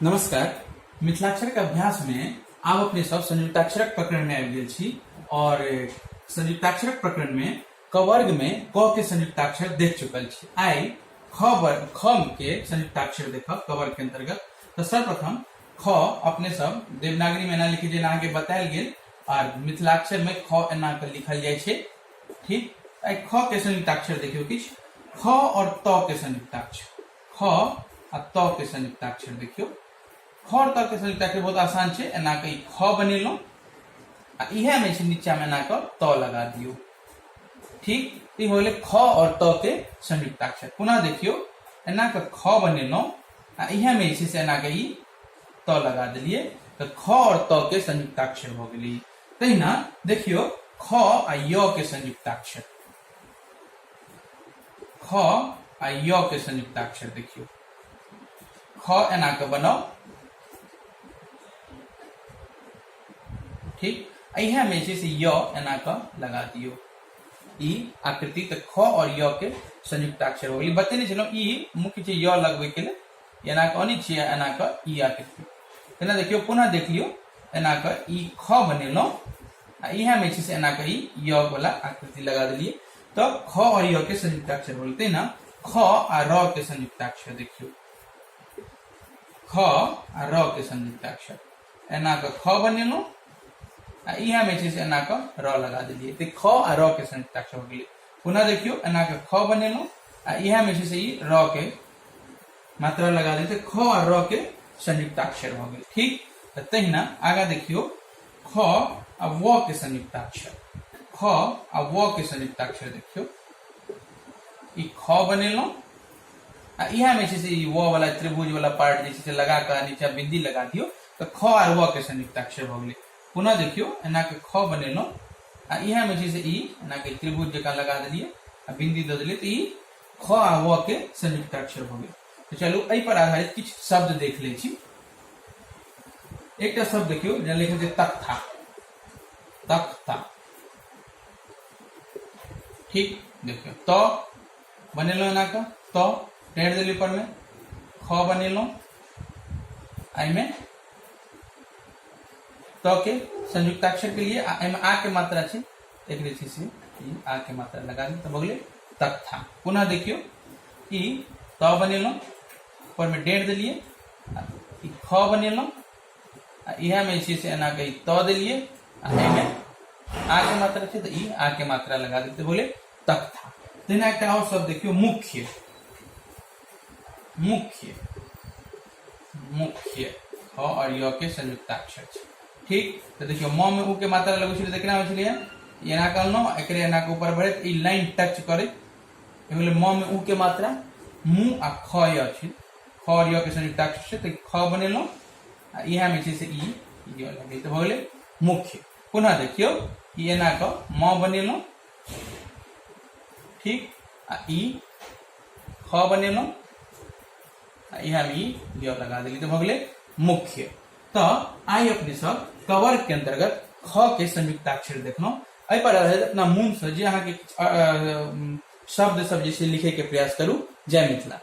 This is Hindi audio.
नमस्कार। मिथिलाक्षर के अभ्यास में आप अपने सब संयुक्ताक्षरक प्रकरण में आबि गेल छी और संयुक्ताक्षरक प्रकरण में क वर्ग में क के संयुक्ताक्षर देख चुकल छी। आई ख के संयुक्ताक्षर देखब क वर्ग के अंतर्गत। तो सर्वप्रथम ख अपने सब देवनागरी में एना लिखी जेना आगे बतायल गेल और मिथिलाक्षर में ख एना के लिखल जाय छे। ठीक, आई ख के संयुक्ताक्षर देखियो किछ। ख और त के संयुक्ताक्षर, ख आ त के संयुक्ताक्षर देखियो। ख और त के संयुक्ताक्षर बहुत आसान छे। एना के ख बनेलो आ इहे में से नीचा में एना के त लगा दियो। ठीक, ई होले ख और त के संयुक्ताक्षर। पुनः देखियो, एना के ख बनेलो आ इहे में से एना के ई त लगा दिलिए तो ख और त के संयुक्ताक्षर हो गेली। तहिना देखियो ख आ य के संयुक्ताक्षर, ख आ य के संयुक्ताक्षर देखियो। ख एना के बनाओ, ठीक, इहे में से य एना का लगा दियो। ई आकृति तो ख और य के संयुक्ताक्षर हो गई। बतेने चलो ई मुख्य चीज य लगवे के लिए एना का अनिच एना का ई आकृति। एना देखियो, पुनः देख लियो, एना का ई ख बनेलो आ इहे में से एना का ई य वाला आकृति लगा दिलिए तो ख और य के संयुक्ताक्षर बोलते ना। ख आ र के संयुक्ताक्षर देखियो, ख आ र के संयुक्ताक्षर। एना का ख बनेलो इहा में से एना का र लगा दिलिए तो ख आ र के संयुक्ताक्षर हो गेलै। पुनः देखियो, एना का ख बनेलो आ इहा में से ई र के मात्रा लगा दी तो ख आ र के संयुक्ताक्षर हो गेल। ठीक, तो तहिना आगा देखियो ख आ व के संयुक्ताक्षर, ख आ व के संयुक्ताक्षर देखियो। ई ख बनेलो आ इहा में से ई व वाला त्रिभुज वाला पार्ट जैसे लगा कर नीचे बिंदी लगा दियो तो ख और व के संयुक्ताक्षर हो गेलै। पुनः देखियो, एना के ख बनेलो आ इहा में से ई एना के त्रिभुज जका लगा दिलिए आ बिंदी द दिलिए तो ई ख आ व के संयुक्ताक्षर हो गेल। तो चलो एहि पर आधारित किछ शब्द देख ले छी। एकटा शब्द देखियो जे लिखल छै तख्ता, तख्ता। ठीक, देखियो त बनेलो एना का त टेढ़ दिली पर में, ख बनेलो आई में त के संयुक्ताक्षर के लिए आ के मात्रा छे, एक रीति से आ के मात्रा लगा दी तो बगले तख्ता। पुनः देखियो, ई त बनेलो पर में डेढ़ दिलिए, ई ख बनेलो इहा में से एना के त दिलिए में आ के मात्रा छे तो ई आ के मात्रा लगा दी तो बोले तख्ता। तेना एक और शब्द देखियो मुख्य, मुख्य, मुख्य ख और य के संयुक्ताक्षर छे। ठीक, तो देखियो म में उ के मात्रा लगै छै देखना होइ छलिए एना कहलनो एकरे एना के ऊपर बढ़े ई लाइन टच करे ए होले म में उ के मात्रा। मु आ ख य छै, ख और य के संयुक्ताक्षर छै तो ख बनेलो आ इहा में से ई य लगे तो होले मुख्य। पुनः देखियो, ई एना का म बनेलो, ठीक, आ ई ख बनेलो आ इहा में ई य लगा देली तो होले मुख्य। तो आई अपने सब कवर के अंतर्गत ख के संयुक्ताक्षर देखनो। एहि पर आधारित अपना मुंह से जे अहाँ के शब्द सब जैसे लिखे के प्रयास करू। जय मिथिला।